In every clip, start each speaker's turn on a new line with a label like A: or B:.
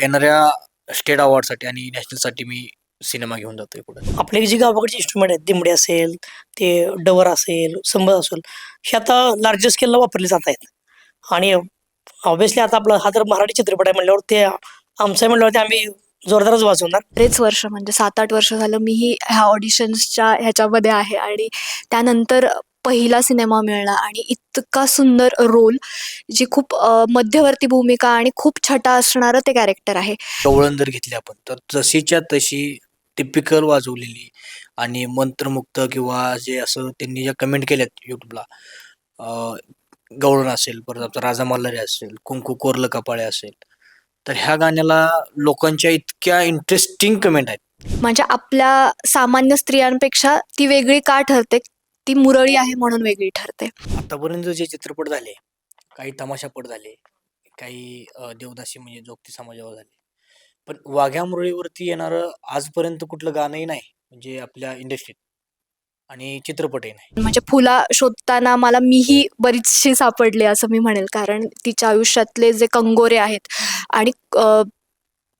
A: येणाऱ्या स्टेट अवॉर्डसाठी आणि नॅशनलसाठी मी सिनेमा घेऊन जातोय पुढे.
B: आपले जे गावाकडचे इन्स्ट्रुमेंट आहेत, दिमडी असेल, ते डवर असेल, संबळ असेल, हे आता लार्ज स्केलला वापरले जात आहेत. आणि ऑब्व्हियसली आता आपला हा तर मराठी चित्रपट आहे म्हणल्यावर ते आमचं आहे म्हणल्यावर ते आम्ही जोरदारच वाजवणार.
C: बरेच वर्ष म्हणजे 7-8 वर्ष झालं मीही ह्या ऑडिशन्सच्या ह्याच्यामध्ये आहे आणि त्यानंतर पहिला सिनेमा मिळाला आणि इतका सुंदर रोल, जी खूप मध्यवर्ती भूमिका आणि खूप छटा असणारं ते कॅरेक्टर आहे.
A: गवळण जर घेतली आपण तर जशीच्या तशी टिपिकल वाजवलेली आणि मंत्रमुक्त किंवा जे असं त्यांनी ज्या कमेंट केल्यात यूट्यूबला, गवळण असेल, परत आपला राजा मल्हारी असेल, कुंकू कोरलं कपाळे असेल, तर ह्या गाण्याला लोकांच्या इतक्या इंटरेस्टिंग कमेंट आहेत.
C: म्हणजे आपल्या सामान्य स्त्रियांपेक्षा ती वेगळी का ठरते? ती मुरळी आहे म्हणून वेगळी ठरते.
A: आतापर्यंत जे चित्रपट झाले, काही तमाशापट झाले, काही देवदासी म्हणजे जोगती समाजावर झाले, पण वाघ्या मुरळीवरती येणारं आजपर्यंत कुठलं गाणंही नाही म्हणजे आपल्या इंडस्ट्रीत, आणि चित्रपटही नाही.
C: म्हणजे फुला शोधताना मला मीही बरीचशी सापडले असं मी म्हणेल, कारण तिच्या आयुष्यातले जे कंगोरे आहेत आणि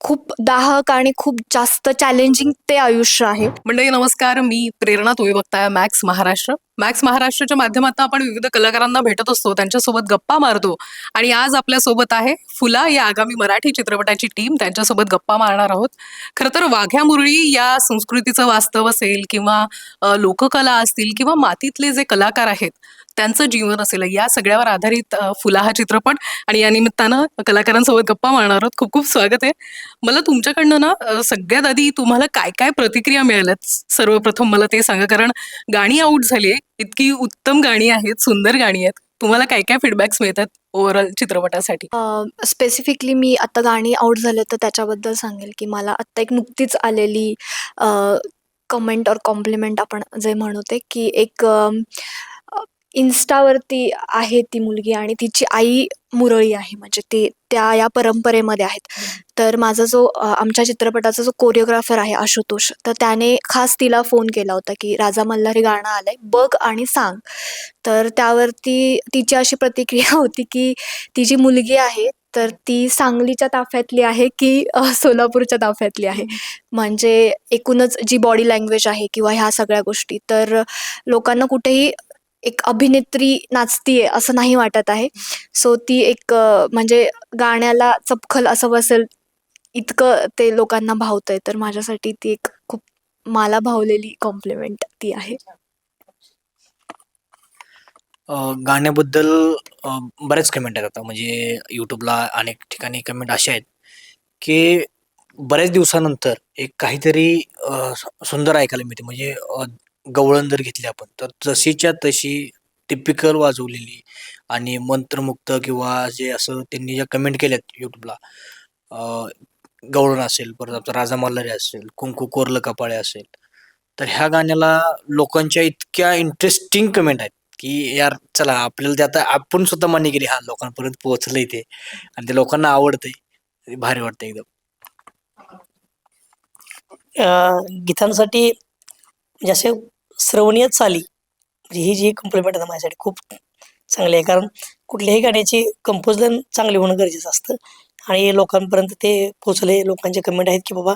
C: खूप दाहक आणि खूप जास्त चॅलेंजिंग ते आयुष्य आहे.
D: मंडळी नमस्कार, मी प्रेरणा. तुम्ही बघताय मॅक्स महाराष्ट्र. मॅक्स महाराष्ट्राच्या माध्यमातून आपण विविध कलाकारांना भेटत असतो, त्यांच्यासोबत गप्पा मारतो आणि आज आपल्या सोबत आहे फुला या आगामी मराठी चित्रपटाची टीम. त्यांच्यासोबत गप्पा मारणार आहोत. खरं तर वाघ्या मुरळी या संस्कृतीचं वास्तव असेल किंवा लोककला असतील किंवा मातीतले जे कलाकार आहेत त्यांचं जीवन असेल, या सगळ्यावर आधारित फुला हा चित्रपट, आणि या निमित्तानं कलाकारांसोबत गप्पा मारणार आहोत. खूप खूप स्वागत आहे. मला तुमच्याकडनं ना सगळ्यात आधी तुम्हाला काय काय प्रतिक्रिया मिळाल्यात सर्वप्रथम मला ते सांगा, कारण गाणी आउट झाली आहे, इतकी उत्तम गाणी आहेत, सुंदर गाणी आहेत. तुम्हाला काय काय फीडबॅक्स मिळतात ओव्हरऑल चित्रपटासाठी?
C: स्पेसिफिकली मी आता गाणी आउट झाले तर त्याच्याबद्दल सांगेल की मला आत्ता एक नुकतीच आलेली कमेंट और कॉम्प्लिमेंट आपण जे म्हणू ते, की एक इन्स्टावरती आहे ती मुलगी आणि तिची आई मुरळी आहे, म्हणजे ते त्या या परंपरेमध्ये आहेत. तर माझा जो आमच्या चित्रपटाचा जो कोरिओग्राफर आहे आशुतोष, तर त्याने खास तिला फोन केला होता की राजा मल्हारी गाणं आलंय, बघ आणि सांग. तर त्यावरती तिची अशी प्रतिक्रिया होती की ती जी मुलगी आहे तर ती सांगलीच्या ताफ्यातली आहे की सोलापूरच्या ताफ्यातली आहे. म्हणजे एकूणच जी बॉडी लँग्वेज आहे किंवा ह्या सगळ्या गोष्टी, तर लोकांना कुठेही एक अभिनेत्री नाचतीये असं नाही वाटत आहे. सो ती एक म्हणजे गाण्याला चपखल असं बसेल इतकं ते लोकांना भावतंय. तर माझ्यासाठी ती एक खूप मला भावलेली कॉम्प्लिमेंट ती आहे.
A: गाण्याबद्दल बऱ्याच कमेंट आहेत आता, म्हणजे यूट्यूबला अनेक ठिकाणी कमेंट अशा आहेत की बऱ्याच दिवसानंतर एक काहीतरी सुंदर ऐकायला मिळते. म्हणजे गवळण जर घेतली आपण तर जशीच्या तशी टिपिकल वाजवलेली आणि मंत्रमुक्त किंवा जे असं त्यांनी ज्या कमेंट केल्यात यूट्यूबला, गवळण असेल, परत आपला राजा मल्हारी असेल, कुंकू कोरलं कपाळे असेल, तर ह्या गाण्याला लोकांच्या इतक्या इंटरेस्टिंग कमेंट आहेत की यार चला आपल्याला ते आता आपण स्वतः मान्य केली, हा लोकांपर्यंत पोहोचलंय ते आणि ते लोकांना आवडतंय, भारी वाटतं एकदम.
B: गीतांसाठी म्हणजे असे श्रवणीय चाली, म्हणजे ही जी कॉम्प्लिमेंट आहे ना माझ्यासाठी खूप चांगली आहे. कारण कुठल्याही गाण्याची कंपोजन चांगली होणं गरजेचं असतं आणि लोकांपर्यंत ते पोचले. लोकांचे कमेंट आहेत की बाबा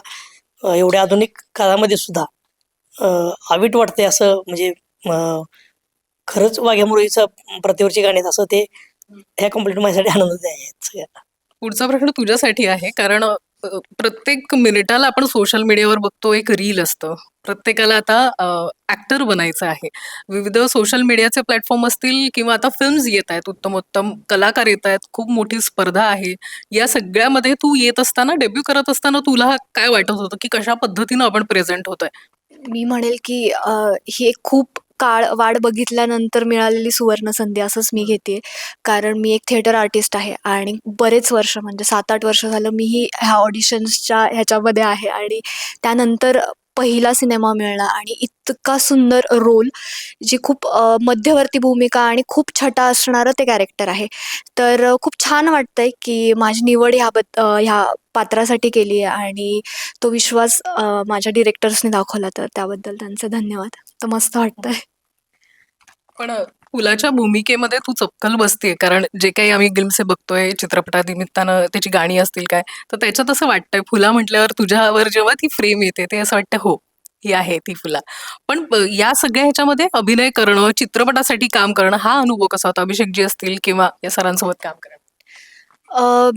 B: एवढ्या आधुनिक काळामध्ये सुद्धा आवीट वाटते असं, म्हणजे खरंच वाघ्या मुरळीचं प्रतिवरची गाणी आहेत असं ते, ह्या कॉम्प्लिमेंट माझ्यासाठी आनंदच आहे सगळ्यांना.
D: पुढचा प्रश्न तुझ्यासाठी आहे, कारण प्रत्येक मिनिटाला आपण सोशल मीडियावर बघतो एक रील असतं. प्रत्येकाला आता ऍक्टर बनायचं आहे. विविध सोशल मीडियाचे प्लॅटफॉर्म असतील किंवा आता फिल्म्स येत आहेत, उत्तम उत्तम कलाकार येत आहेत, खूप मोठी स्पर्धा आहे. या सगळ्यामध्ये तू येत असताना, डेब्यू करत असताना तुला काय वाटत होतं की कशा पद्धतीनं आपण प्रेझेंट होतोय?
C: मी म्हणेल की ही एक खूप काळ वाट बघितल्यानंतर मिळालेली सुवर्ण संधी असंच मी घेते. कारण मी एक थिएटर आर्टिस्ट आहे आणि बरेच वर्ष म्हणजे 7-8 वर्ष झालं मीही ह्या ऑडिशन्सच्या ह्याच्यामध्ये आहे आणि त्यानंतर पहिला सिनेमा मिळाला आणि इतका सुंदर रोल, जी खूप मध्यवर्ती भूमिका आणि खूप छटा असणारं ते कॅरेक्टर आहे. तर खूप छान वाटतंय की माझी निवड ह्या पात्रासाठी केली आहे आणि तो विश्वास माझ्या डिरेक्टर्सने दाखवला, तर त्याबद्दल त्यांचे धन्यवाद. तर मस्त वाटतंय.
D: पण फुलाच्या भूमिकेमध्ये तू चपकल बसतेय, कारण जे काही आम्ही ग्लिम्से बघतोय चित्रपटानिमित्तानं त्याची गाणी असतील काय, तर त्याच्यात असं वाटतंय फुला म्हटल्यावर तुझ्यावर जेव्हा ती फ्रेम येते ते असं वाटतं हो, ही आहे ती फुला. पण या सगळ्या ह्याच्यामध्ये अभिनय करणं, चित्रपटासाठी काम करणं हा अनुभव कसा होता? अभिषेकजी असतील किंवा या सरांसोबत काम करणं?
C: अ,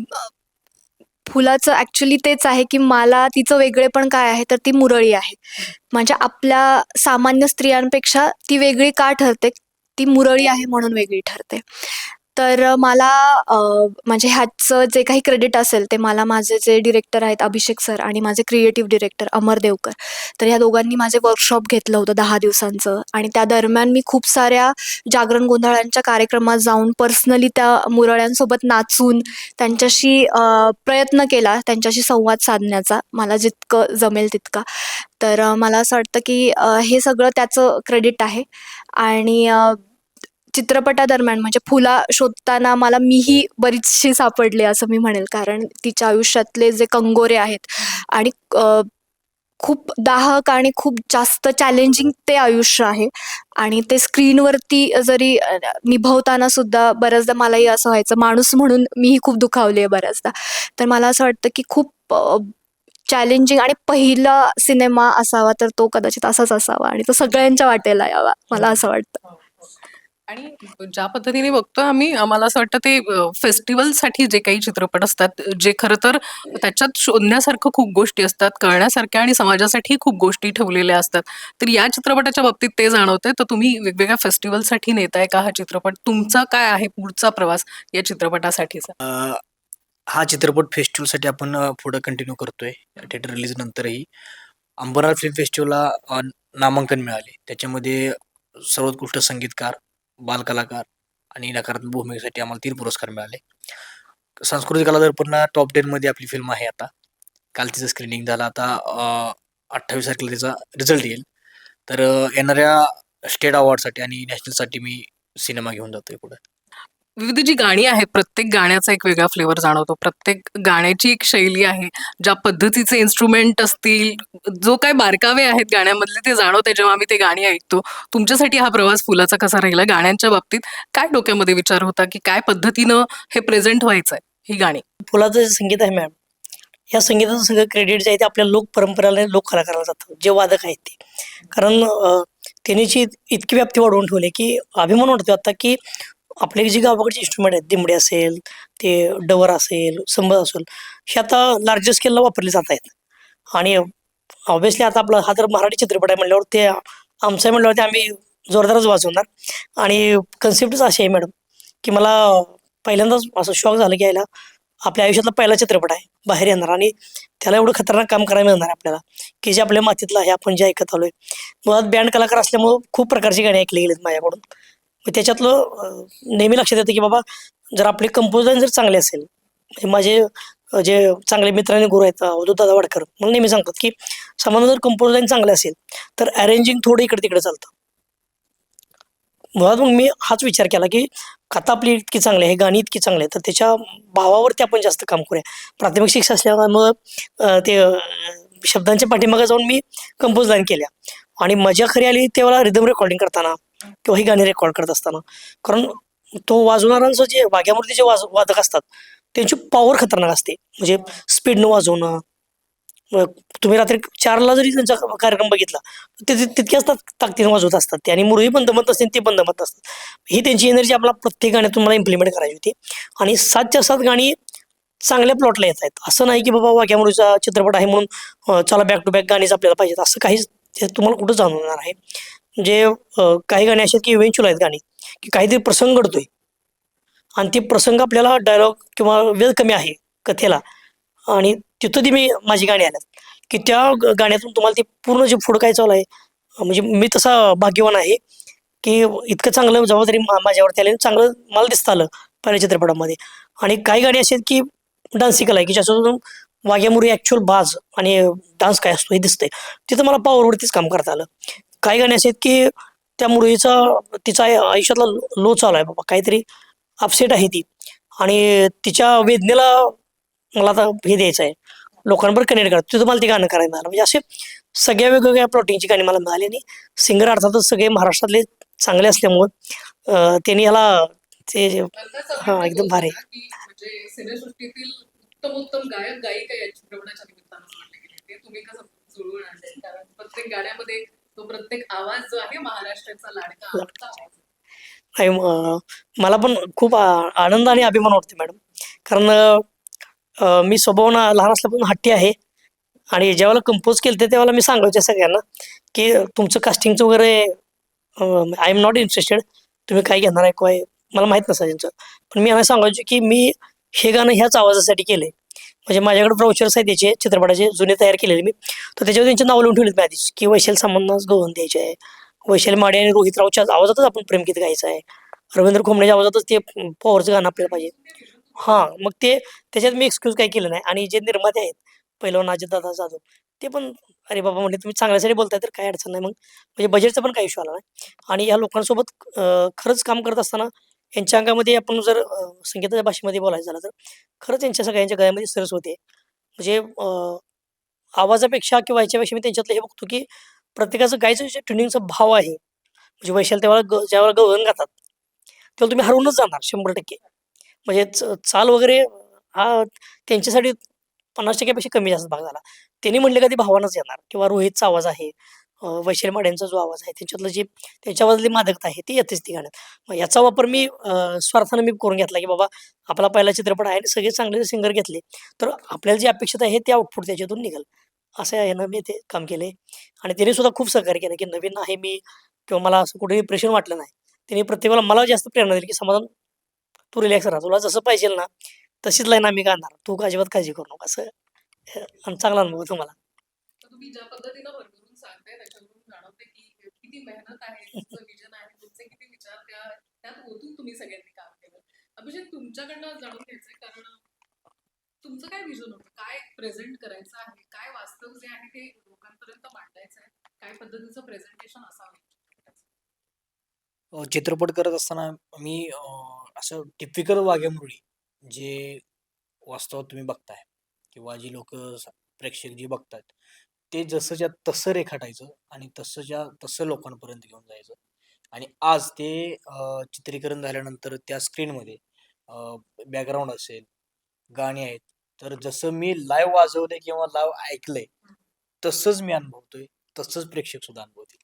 C: फुलाचं ॲक्च्युली तेच आहे, की मला तिचं वेगळेपण काय आहे, तर ती मुरळी आहे. म्हणजे आपल्या सामान्य स्त्रियांपेक्षा ती वेगळी का ठरते? ती मुरळी आहे म्हणून वेगळी ठरते. तर मला अ, म्हणजे ह्याचं जे काही क्रेडिट असेल ते मला माझे जे डिरेक्टर आहेत अभिषेक सर आणि माझे क्रिएटिव्ह डिरेक्टर अमर देवकर. तर ह्या दोघांनी माझे वर्कशॉप घेतलं होतं 10 दिवसांचं आणि त्या दरम्यान मी खूप साऱ्या जागरण गोंधळांच्या कार्यक्रमात जाऊन पर्सनली त्या मुरळ्यांसोबत नाचून त्यांच्याशी प्रयत्न केला त्यांच्याशी संवाद साधण्याचा मला जितकं जमेल तितका. तर मला असं वाटतं की हे सगळं त्याचं क्रेडिट आहे आणि चित्रपटादरम्यान म्हणजे फुला शोधताना मला मीही बरीचशी सापडले असं मी म्हणेल. कारण तिच्या आयुष्यातले जे कंगोरे आहेत आणि खूप दाहक आणि खूप जास्त चॅलेंजिंग ते आयुष्य आहे आणि ते स्क्रीनवरती जरी निभवताना सुद्धा बऱ्याचदा मलाही असं व्हायचं माणूस म्हणून मीही खूप दुखावली आहे बऱ्याचदा. तर मला असं वाटतं की खूप चॅलेंजिंग आणि पहिला सिनेमा असावा तर तो कदाचित असाच असावा आणि तो सगळ्यांच्या वाटेला यावा मला असं वाटतं.
D: आणि ज्या पद्धतीने बघतोय आम्ही, आम्हाला असं वाटतं ते फेस्टिवलसाठी जे काही चित्रपट असतात, जे खरं तर त्याच्यात शोधण्यासारखं खूप गोष्टी असतात, कळण्यासारख्या आणि समाजासाठी खूप गोष्टी ठेवलेल्या असतात. तर या चित्रपटाच्या बाबतीत ते जाणवतंय. तर तुम्ही वेगवेगळ्या फेस्टिवलसाठी नेताय का हा चित्रपट? तुमचा काय आहे पुढचा प्रवास या चित्रपटासाठीचा?
A: हा चित्रपट फेस्टिवलसाठी आपण पुढं कंटिन्यू करतोय थिएटर रिलीज नंतरही. अंबरनाथ फिल्म फेस्टिवलला नामांकन मिळाले. त्याच्यामध्ये सर्वोत्कृष्ट संगीतकार, बालकलाकार आणि नकारात्मक भूमिकेसाठी आम्हाला 3 पुरस्कार मिळाले. सांस्कृतिक कला दर्पणला टॉप 10 मध्ये आपली फिल्म आहे आता. काल तिचं स्क्रीनिंग झालं. आता 28 तारखेला तिचा रिझल्ट येईल. तर येणाऱ्या स्टेट अवॉर्डसाठी आणि नॅशनलसाठी मी सिनेमा घेऊन जातोय पुढे.
D: विविध जी गाणी आहेत, प्रत्येक गाण्याचा एक वेगळा फ्लेवर जाणवतो. प्रत्येक गाण्याची एक शैली आहे. ज्या पद्धतीचे इन्स्ट्रुमेंट असतील, जो काही बारकावे आहेत गाण्यामधले ते जाणवते जेव्हा आम्ही ते गाणी ऐकतो. तुमच्यासाठी हा प्रवास फुलाचा कसा राहिला? गाण्यांच्या बाबतीत काय डोक्यामध्ये विचार होता, की काय पद्धतीनं हे प्रेझेंट व्हायचंय ही गाणी?
B: फुलाचं जे संगीत आहे मॅम, या संगीताचं सगळं क्रेडिट जे आहे ते आपल्या लोक परंपरेला लोक कलाकाराला जातं जे वादक आहेत ते. कारण त्यांनी जी इतकी व्याप्ती वाढवून ठेवली की अभिमान वाटतो आता की आपले जे गावाकडचे इन्स्ट्रुमेंट आहेत दिमडे असेल, ते डवर असेल, संबळ असेल, हे आता लार्ज स्केलला वापरले जात आहेत. आणि ऑब्व्हियसली आता आपला हा तर मराठी चित्रपट आहे म्हणल्यावर ते आमचं आहे म्हणल्यावरती आम्ही जोरदारच वाजवणार. आणि कन्सेप्टच अशी आहे मॅडम, की मला पहिल्यांदाच असं शॉक झालं की यायला आपल्या आयुष्यातला पहिला चित्रपट आहे बाहेर येणार आणि त्याला एवढं खतरनाक काम करायला मिळणार आहे आपल्याला, की जे आपल्या मातीतलं आहे आपण जे ऐकत आलोय. मुळात बँड कलाकार असल्यामुळं खूप प्रकारची गाणी ऐकली गेलीत माझ्याकडून. मग त्याच्यातलं नेहमी लक्षात येतं की बाबा जर आपले कंपोजर जर चांगले असेल, म्हणजे माझे जे चांगले मित्र आणि गुरु आहेत अवधूत दादा वाडकर मला नेहमी सांगतात की सामान्य जर कंपोजर चांगले असेल तर अरेंजिंग थोडं इकडे तिकडे चालतं. मुळात मग मी हाच विचार केला की कथा आपली इतकी चांगली आहे, गाणी इतकी चांगली आहे, तर त्याच्या भावावरती आपण जास्त काम करूया. प्राथमिक शिक्षण असल्यामुळं ते शब्दांच्या पाठीमागे जाऊन मी कंपोज लाईन केल्या आणि मजा खरी आली तेव्हा रिदम रेकॉर्डिंग करताना किंवा ही गाणी रेकॉर्ड करत असताना. कारण तो वाजवणाऱ्यांचं जे वाघ्यामूर्ती जे वादक असतात त्यांची पॉवर खतरनाक असते. म्हणजे स्पीडनं वाजवणं. तुम्ही रात्री 4ला जरी त्यांचा कार्यक्रम बघितला ते तितक्याच ताकदीने वाजवत असतात ते आणि मुरळी पण दमत असते ते पण दमत असतात. ही त्यांची एनर्जी आपला प्रत्येक गाण्यातून मला इम्प्लिमेंट करायची होती आणि 7च्या 7 गाणी चांगल्या प्लॉटला येत आहेत. असं नाही की बाबा वाघ्यामुरळीचा चित्रपट आहे म्हणून चला बॅक टू बॅक गाणीच आपल्याला पाहिजेत असं काहीच ते तुम्हाला कुठं जाणवणार आहे. म्हणजे काही गाणी अशी आहेत की इव्हेंच्युअल आहेत गाणी, की काहीतरी प्रसंग घडतोय आणि ते प्रसंग आपल्याला डायलॉग किंवा वेळ कमी आहे कथेला आणि तिथं ती मी माझी गाणी आल्यात, की त्या गाण्यातून तुम्हाला ते पूर्ण जे पुढं काय चालू आहे. म्हणजे मी तसा भाग्यवान आहे, की इतकं चांगलं जबाबदारी माझ्यावरती आली आणि चांगलं मला दिसतं आलं पहिल्या चित्रपटामध्ये. आणि काही गाणी अशी आहेत की डान्सिकल आहे, की ज्याच्यातून वाघ्यामुरळी ॲक्च्युअल बाज आणि डान्स काय असतो हे दिसतंय. तिथं मला पॉवरवरतीच काम करता आलं. काही गाणी अशी आहेत की त्या मुरळीचा तिचा आयुष्यातला लो चालू आहे बाबा, काहीतरी अपसेट आहे ती आणि तिच्या वेदनेला मला आता हे द्यायचं आहे, लोकांबरोबर कनेक्ट करा. तिथं मला ते गाणं करायला मिळालं. म्हणजे असे सगळ्या वेगवेगळ्या प्लॉटिंगची गाणी मला मिळाली आणि सिंगर अर्थातच सगळे महाराष्ट्रातले चांगले असल्यामुळं त्यांनी ह्याला ते
D: नंतर
B: हां,
D: सगळ्यांनाच
B: एकदम
D: होतं
B: भारी.
D: ना, की म्हणजे सिनेसृष्टीतील उत्तम गायक गायिका या चित्रपटाच्या निमित्तानं जोडले गेले. ते तुम्ही कसं जुळवून आणले? कारण प्रत्येक गाण्यामध्ये तो प्रत्येक आवाज जो आहे महाराष्ट्राचा लाडका आवडता आवाज आहे.
B: नाही मला पण खूप आनंद आणि अभिमान वाटतो मॅडम. कारण मी स्वभावानं लहान असल्यापासून हट्टी आहे आणि ज्यावेळेला कंपोज केलं त्यावेळेला मी सांगायचे सगळ्यांना, की तुमचं कास्टिंगचं वगैरे आय एम नॉट इंटरेस्टेड. तुम्ही काय घेणार आहे काय मला माहीत नसायचं त्यांचं. पण मी यांना सांगायचो, की मी हे गाणं ह्याच आवाजासाठी केलंय. म्हणजे माझ्याकडे ब्राउचर्स आहेत त्याचे चित्रपटाचे जुने तयार केलेले मी. तर त्याच्यावर त्यांची नावं लिहून ठेवलीत मी आधीच, की वैशाली सामंतनाच गवळण द्यायचे आहे. वैशाली माडे आणि रोहित रावच्या आवाजातच आपण प्रेमगीत गायचं आहे. रवींद्र खोमण्याच्या आवाजातच ते पॉवरचं गाणं आपल्याला पाहिजे. हां, मग ते त्याच्यात मी एक्सक्यूज काही केलं नाही आणि जे निर्माते आहेत, पैलवान अजितदादा जाधव, ते पण "अरे बाबा," म्हटले, "तुम्ही चांगल्यासाठी बोलताय तर काही अडचण नाही." मग म्हणजे बजेटचा पण काही इश्यू आला नाही आणि या लोकांसोबत खरंच काम करत असताना यांच्या अंगामध्ये आपण जर संगीताच्या भाषेमध्ये बोलायचं झालं तर खरंच यांच्या सगळ्यांच्या गळ्यामध्ये सरस होते. म्हणजे आवाजापेक्षा किंवा ह्याच्यापेक्षा मी त्यांच्यातलं हे बघतो, की प्रत्येकाचं गायचं जे ट्युनिंगचा भाव आहे, म्हणजे वैशाली त्यावेळेला ज्यावेळेला गवळण गातात, तेव्हा तुम्ही हरवूनच जाणार 100%. म्हणजे चाल वगैरे हा त्यांच्यासाठी 50% पेक्षा कमी जास्त भाग झाला. त्यांनी म्हटलं का ते भावानंच येणार किंवा रोहितचा आवाज आहे, वैशाली माड्यांचा जो आवाज आहे, त्यांच्यातलं जे त्यांच्या आवाजातली मादकता आहे, ती येतेच ती गाण्यात. मग याचा वापर मी स्वार्थानं मी करून घेतला, की बाबा आपला पहिला चित्रपट आहे आणि सगळे चांगले सिंगर घेतले, तर आपल्याला जे अपेक्षित आहे ते आउटपुट त्याच्यातून निघेल. असं ह्यानं मी ते काम केलंय आणि त्यांनी सुद्धा खूप सहकार्य केलं, की नवीन आहे मी किंवा मला असं कुठेही प्रेशर वाटलं नाही. त्यांनी प्रत्येक वेळेला मला जास्त प्रेरणा दिली, की समाधान तू रिलॅक्स राहा. तुला जसं पाहिजेल ना, तशीच लाईन आम्ही गाणार. तू अजिबात काळजी करू नको. असं आणि चांगला अनुभव आहे तुम्हाला.
D: तर तुम्ही ज्या पद्धतीनं भरभरून सांगताय त्याच्यावरून जाणवते की किती मेहनत आहे, तुमचं विजन आहे, तुमचे किती विचार त्यात ओतून तुम्ही सगळ्यांनी काम केलं. अभिषेक तुमच्याकडनं जाणून घ्यायचंय कारण तुमचं काय विजन होतं? काय प्रेझेंट करायचं आहे? काय वास्तव जे आहे ते लोकांपर्यंत मांडायचं आहे? काय पद्धतीचं प्रेझेंटेशन असावं?
A: चित्रपट करत असताना मी असं टिपिकल वाघ्या-मुरळी जे वास्तवात तुम्ही बघताय किंवा जी लोकं प्रेक्षक जे बघतात, ते जसंच्या तसं रेखाटायचं आणि तसंच्या तसं लोकांपर्यंत घेऊन जायचं. आणि आज ते चित्रीकरण झाल्यानंतर त्या स्क्रीनमध्ये बॅकग्राऊंड असेल, गाणी आहेत, तर जसं मी लाईव्ह वाजवलंय किंवा लाईव्ह ऐकलंय, तसंच मी अनुभवतोय, तसंच प्रेक्षक सुद्धा अनुभवतील.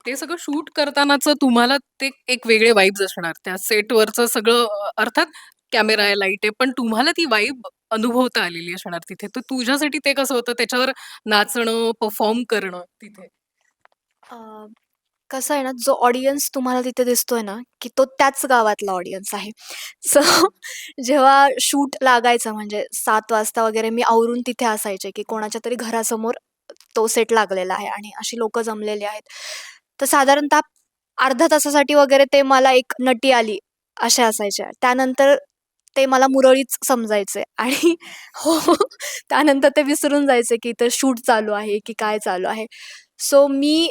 D: ते सगळं शूट करतानाचं तुम्हाला ते एक वेगळे वाइब्स असणार. त्या सेटवरचं सगळं अर्थात कॅमेरा आहे, लाईट आहे, पण तुम्हाला ती वाइब अनुभवता आलेली असणार तिथे. तर तुझ्यासाठी ते कसं होतं त्याच्यावर नाचणं, परफॉर्म करणं तिथे?
C: अ, कसं आहे ना, जो ऑडियन्स तुम्हाला तिथे दिसतोय ना, की तो त्याच गावातला ऑडियन्स आहे. सो जेव्हा शूट लागायचं म्हणजे 7:00 वाजता वगैरे मी आवरून तिथे असायचे, की कोणाच्या तरी घरासमोर तो सेट लागलेला आहे आणि अशी लोकं जमलेली आहेत. तर साधारणतः अर्ध्या तासासाठी वगैरे ते मला एक नटी आली, असे असायचे. त्यानंतर ते मला मुरळीच समजायचे आणि हो, त्यानंतर ते विसरून जायचे, की इथं शूट चालू आहे, की काय चालू आहे. सो मी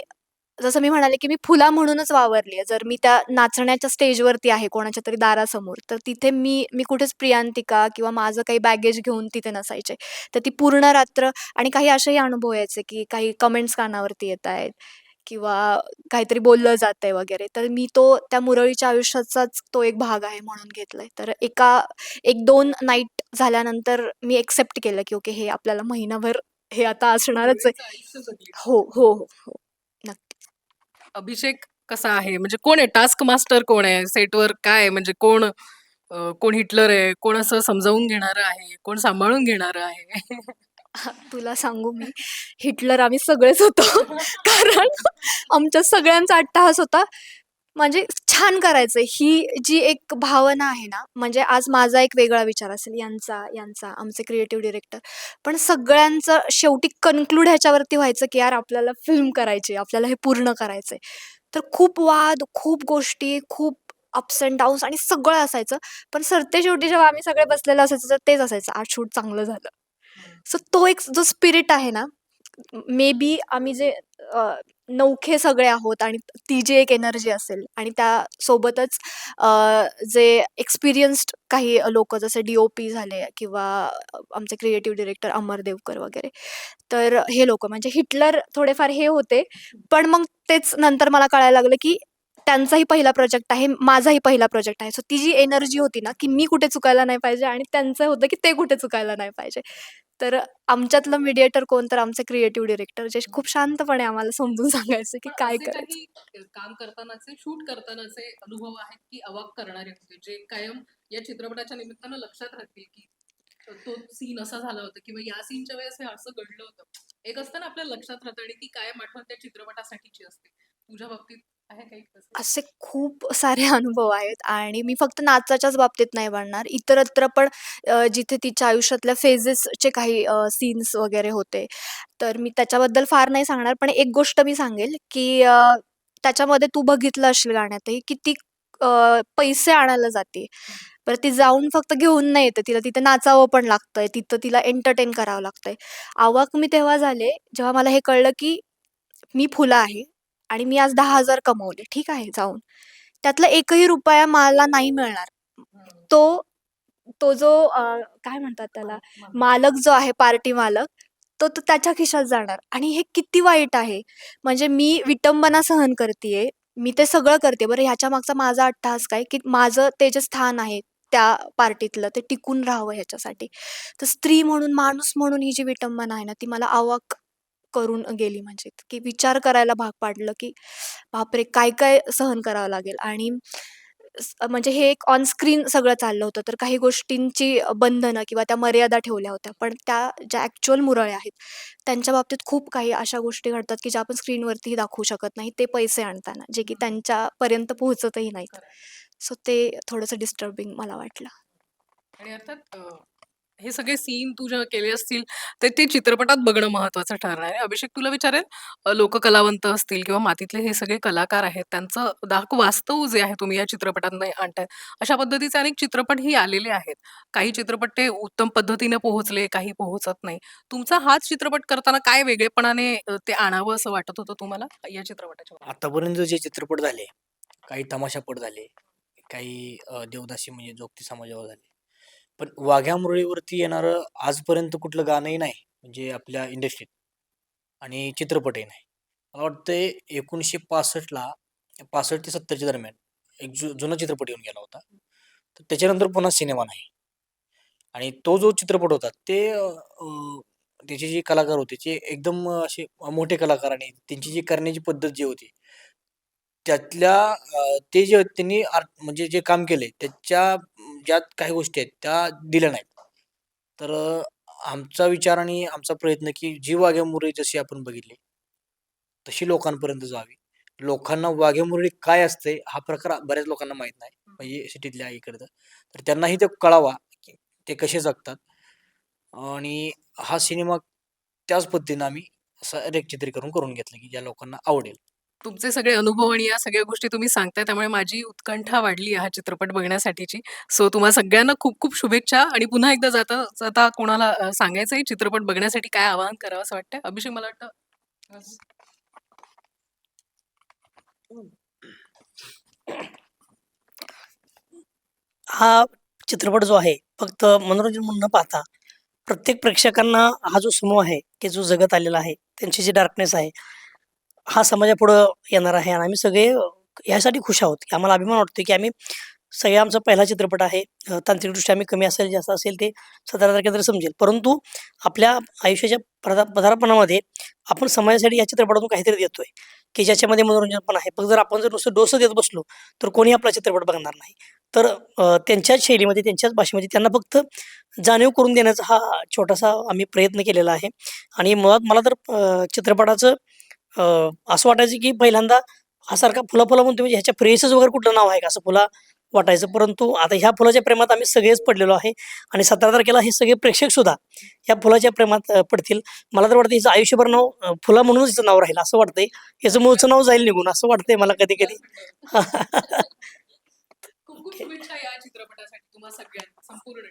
C: जसं मी म्हणाले, की मी फुला म्हणूनच वावरली आहे. जर मी त्या नाचण्याच्या स्टेजवरती आहे कोणाच्या तरी दारासमोर, तर तिथे मी कुठेच प्रियांतिका किंवा माझं काही बॅगेज घेऊन तिथे नसायचे. तर ती पूर्ण रात्र आणि काही असेही अनुभव यायचे, की काही कमेंट्स कानावरती येतायत किंवा काहीतरी बोललं जातंय वगैरे. तर मी तो त्या मुरळीच्या आयुष्याचाच तो एक भाग आहे म्हणून घेतलाय. तर 1-2 नाईट झाल्यानंतर मी एक्सेप्ट केलं, की ओके हे आपल्याला महिनाभर हे आता असणारच आहे.
D: मुरळीचं आयुष्य जगली.
C: हो, हो, हो, हो. नक्की.
D: अभिषेक कसा आहे? म्हणजे कोण आहे? टास्क मास्टर कोण आहे? सेटवर काय आहे? म्हणजे कोण हिटलर आहे? कोण असं समजावून घेणारं आहे? कोण सांभाळून घेणारं आहे?
C: तुला सांगू मी, हिटलर आम्ही सगळेच होतो. कारण आमच्या सगळ्यांचा अट्टहास होता. म्हणजे छान करायचं. ही जी एक भावना आहे ना, म्हणजे आज माझा एक वेगळा विचार असेल, यांचा, आमचे क्रिएटिव्ह डिरेक्टर. पण सगळ्यांचं शेवटी कन्क्लूड ह्याच्यावरती व्हायचं, की यार आपल्याला फिल्म करायची आपल्याला हे पूर्ण करायचंय. तर खूप वाद, खूप गोष्टी, खूप अप्स एंड डाउन्स आणि सगळं असायचं. पण सरतेशेवटी जेव्हा आम्ही सगळे बसलेलो असायचो, तर तेच असायचं, आज शूट चांगलं झालं. सो तो एक जो स्पिरिट आहे ना, मे बी आम्ही जे नवखे सगळे आहोत आणि ती जी एक एनर्जी असेल आणि त्यासोबतच अ, जे एक्सपिरियन्स्ड काही लोकं जसे डी-ओ-पी झाले किंवा आमचे क्रिएटिव्ह डिरेक्टर अमर देवकर वगैरे. तर हे लोकं म्हणजे हिटलर थोडेफार हे होते. पण मग तेच नंतर मला कळायला लागलं, की त्यांचाही पहिला प्रोजेक्ट आहे, माझाही पहिला प्रोजेक्ट आहे. सो ती जी एनर्जी होती ना, की मी कुठे चुकायला नाही पाहिजे आणि त्यांचं होतं की ते कुठे चुकायला नाही पाहिजे. तर आमच्यातलं मीडिएटर कोण, तर आमचे क्रिएटिव्ह डिरेक्टर जे खूप शांतपणे आम्हाला समजून सांगायचे की
D: पण
C: काय
D: असे
C: करायचं.
D: काही काम करतानाचे, शूट करतानाचे अनुभव आहेत की अवाक करणारे होते, जे कायम या चित्रपटाच्या निमित्तानं लक्षात राहतील, की तो सीन असा झाला होता किंवा या सीनच्या वेळेस हे असं घडलं होतं. एक असतं ना आपल्याला लक्षात राहतं आणि ती कायम आठवण त्या चित्रपटासाठीची असते. तुझ्या बाबतीत आहे काही तसं?
C: असे खूप सारे अनुभव आहेत आणि मी फक्त नाचाच्याच बाबतीत नाही म्हणणार. इतरत्र पण जिथे तिच्या आयुष्यातल्या फेजेसचे काही सीन्स वगैरे होते. तर मी त्याच्याबद्दल फार नाही सांगणार. पण एक गोष्ट मी सांगेल, की त्याच्यामध्ये तू बघितलं असेल गाण्यातही, की ती पैसे आणायला जाते. बरं ती जाऊन फक्त घेऊन नाही येते. तिला तिथे नाचावं पण लागतंय. तिथं तिला एंटरटेन करावं लागतंय. अवाक मी तेव्हा झाले, जेव्हा मला हे कळलं, की मी फुला आहे आणि मी आज 10,000 कमवले. ठीक आहे, जाऊन. त्यातला एकही रुपया मला नाही मिळणार. तो तो जो काय म्हणतात त्याला, मालक जो आहे, पार्टी मालक, तो त्याच्या खिशात जाणार आणि हे किती वाईट आहे. म्हणजे मी विटंबना सहन करतीये. मी ते सगळं करते. बरं ह्याच्या मागचा माझा अट्टहास काय, की माझं ते जे स्थान आहे त्या पार्टीतलं, ते टिकून राहावं ह्याच्यासाठी. तर स्त्री म्हणून, माणूस म्हणून ही जी विटंबना आहे ना, ती मला अवाक करून गेली. म्हणजे की विचार करायला भाग पाडलं, की बापरे! काय-काय सहन करावं लागेल आणि म्हणजे हे एक ऑन स्क्रीन सगळं चाललं होतं. तर काही गोष्टींची बंधनं किंवा त्या मर्यादा ठेवल्या होत्या. पण त्या ज्या ॲक्चुअल मुरळ्या आहेत, त्यांच्या बाबतीत खूप काही अशा गोष्टी घडतात, की ज्या आपण स्क्रीनवरतीही दाखवू शकत नाही. ते पैसे आणताना, जे की त्यांच्यापर्यंत पोहोचतही नाहीत. सो ते थोडंसं डिस्टर्बिंग मला वाटलं.
D: आणि अर्थात हे सगळे सीन तू जेव्हा केले असतील, तर ते चित्रपटात बघणं महत्वाचं ठरणार आहे. अभिषेक, तुला विचारेल, लोककलावंत असतील किंवा मातीतले हे सगळे कलाकार आहेत, त्यांचं दाहक वास्तव जे आहे तुम्ही या चित्रपटात नाही आणताय. अशा पद्धतीचे अनेक चित्रपटही आलेले आहेत. काही चित्रपट ते उत्तम पद्धतीने पोहोचले, काही पोहोचत नाही. तुमचा हाच चित्रपट करताना काय वेगळेपणाने ते आणावं असं वाटत होतं तुम्हाला या चित्रपटाच्या बाबतीत?
A: आतापर्यंत जे चित्रपट झाले, काही तमाशापट झाले, काही देवदासी म्हणजे जोगती समाजावर झाले. पण वाघ्या मुरळीवरती येणारं आजपर्यंत कुठलं गाणंही नाही, म्हणजे आपल्या इंडस्ट्रीत आणि चित्रपटही नाही. मला वाटतंय 1965ला 65 ते 70च्या दरम्यान एक जुना चित्रपट येऊन गेला होता. तर त्याच्यानंतर पुन्हा सिनेमा नाही. आणि तो जो चित्रपट होता ते त्याचे जे कलाकार होते ते एकदम असे मोठे कलाकार आणि त्यांची जी करण्याची पद्धत जी होती त्यातल्या ते जे त्यांनी म्हणजे जे काम केले त्याच्या ज्या काही गोष्टी आहेत त्या दिल्या नाहीत. तर आमचा विचार आणि आमचा प्रयत्न की जी वाघ्या-मुरळी जशी आपण बघितली, तशी लोकांपर्यंत जावी. लोकांना वाघ्या-मुरळी काय असते हा प्रकार बऱ्याच लोकांना माहीत नाही. म्हणजे सिटीतल्या इकडं. तर त्यांनाही ते कळावा, की ते कसे जगतात आणि हा सिनेमा त्याच पद्धतीनं आम्ही असं रेखचित्रीकरण करून घेतलं, की ज्या लोकांना आवडेल.
D: तुमचे सगळे अनुभव आणि या सगळ्या गोष्टी तुम्ही सांगताय, त्यामुळे माझी उत्कंठा वाढली आहे हा चित्रपट बघण्यासाठीची. सो तुम्हा सगळ्यांना खूप खूप शुभेच्छा आणि पुन्हा एकदा जाता जाता कोणाला सांगायचंय चित्रपट बघण्यासाठी काय आवाहन करावं असं वाटतंय? अभिषेक, मला वाटतं
B: हा चित्रपट जो आहे, फक्त मनोरंजन म्हणून न पाहता प्रत्येक प्रेक्षकांना हा जो समूह आहे, की जो जगत आलेला आहे, त्यांची जी डार्कनेस आहे, हा समाजापुढं येणार आहे आणि आम्ही सगळे यासाठी खुश आहोत, की आम्हाला अभिमान वाटतो, की आम्ही सगळे आमचा पहिला चित्रपट आहे. तांत्रिकदृष्ट्या आम्ही कमी असेल, जास्त असेल ते 17 तारखेनंतर समजेल. परंतु आपल्या आयुष्याच्या पदार्पणामध्ये आपण समाजासाठी या चित्रपटातून काहीतरी देतोय, की ज्याच्यामध्ये मनोरंजन पण आहे. पण जर आपण नुसतं डोसं देत बसलो, तर कोणी आपला चित्रपट बघणार नाही. तर त्यांच्याच शैलीमध्ये, त्यांच्याच भाषेमध्ये त्यांना फक्त जाणीव करून देण्याचा हा छोटासा आम्ही प्रयत्न केलेला आहे. आणि मुळात मला तर चित्रपटाचं असं वाटायचं, की पहिल्यांदा हा सारखा फुला-फुला म्हणतो म्हणजे ह्याच्या प्रेयसीच वगैरे कुठलं नाव आहे का असं फुला वाटायचं. परंतु आता ह्या फुलाच्या प्रेमात आम्ही सगळेच पडलेलो आहे आणि 17 तारखेला हे सगळे प्रेक्षक सुद्धा ह्या फुलाच्या प्रेमात पडतील. मला तर वाटतं हिचं आयुष्यभर नाव फुला म्हणूनच हिचं नाव राहील असं वाटतंय. याचं मूळचं नाव जाईल निघून असं वाटतंय मला कधी-कधी.
D: खूप खूप शुभेच्छा या चित्रपटासाठी तुम्हा सगळ्यांना संपूर्ण